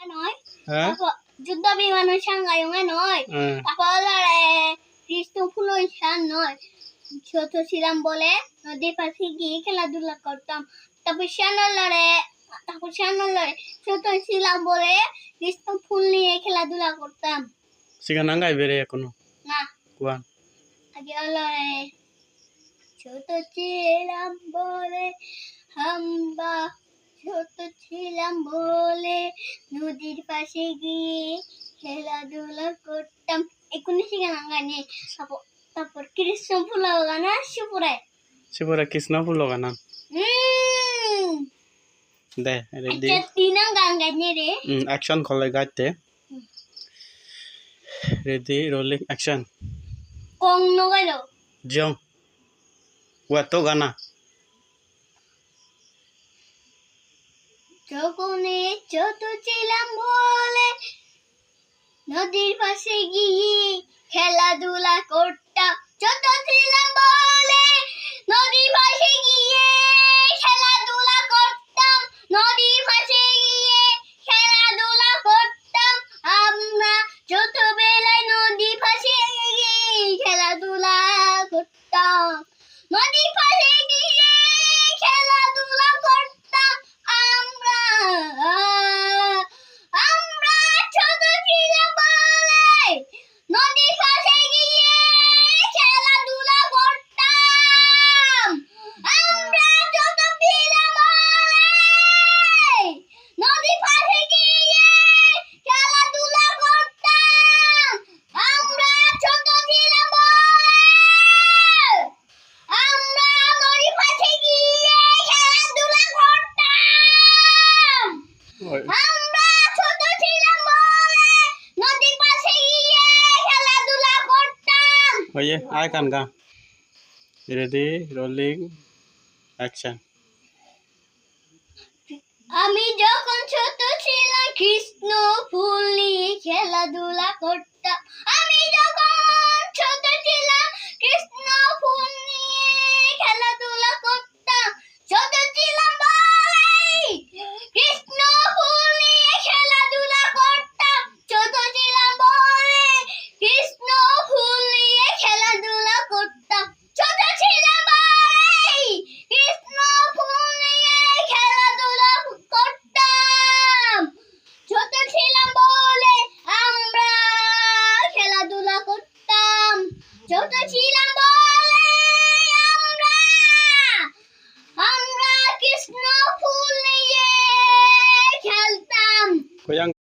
Nói. হ্যাঁ যুদ্ধ বিমানের সংজ্ঞা নয় তারপর কৃষ্ণফুলের শান নয় ছোট ছিলাম বলে নদীর পাশে গিয়ে খেলাধুলা করতাম তারপর শ্যানলরে ছোট ছিলাম বলে কৃষ্ণ ফুল নিয়ে খেলাধুলা করতাম সেখানে নাঙ্গাই বেরে এখনো না কুয়া আগে লড়ে ছোট ছিলাম বলে হাম্বা ছোট ছিলাম বলে নদীর পাশে গিয়ে খেলাধুলা করতাম এখন সেখানে গানে তারপর কৃষ্ণ ফুল গানা শিবরা কৃষ্ণ ফুল গানা দে রেডি তিন গান গাইনে রে অ্যাকশন কলে গাইতে রেডি রোলিং অ্যাকশন কং নগাইল জং ওয়াতো গানা যখনে ছোট ছিলাম বলে নদীর পাশে গিয়ে খেলাধুলা করতাম ছোট ছিলাম বলে নদীর পাশে গিয়ে খেলাধুলা করতাম নদীর পাশে গিয়ে খেলাধুলা করতাম আমরা ছোটবেলায় নদীর পাশে গিয়ে খেলাধুলা করতাম নদীর পাশে গিয়ে খেলাধুলা করতাম আমরা ছোট ছিলাম বলে নদীর পাশে গিয়ে খেলাধুলা করতাম আমরা ছোট ছিলাম বলে নদীর পাশে গিয়ে খেলাধুলা করতাম আমরা ছোট ছিলাম বলে আমরা নদীর পাশে গিয়ে খেলাধুলা করতাম আমরা ছোট ছিলাম বলে নদীর পাশে গিয়ে খেলাধুলা করতাম ওয়ে আয় কান গা রেডি রোলিং অ্যাকশন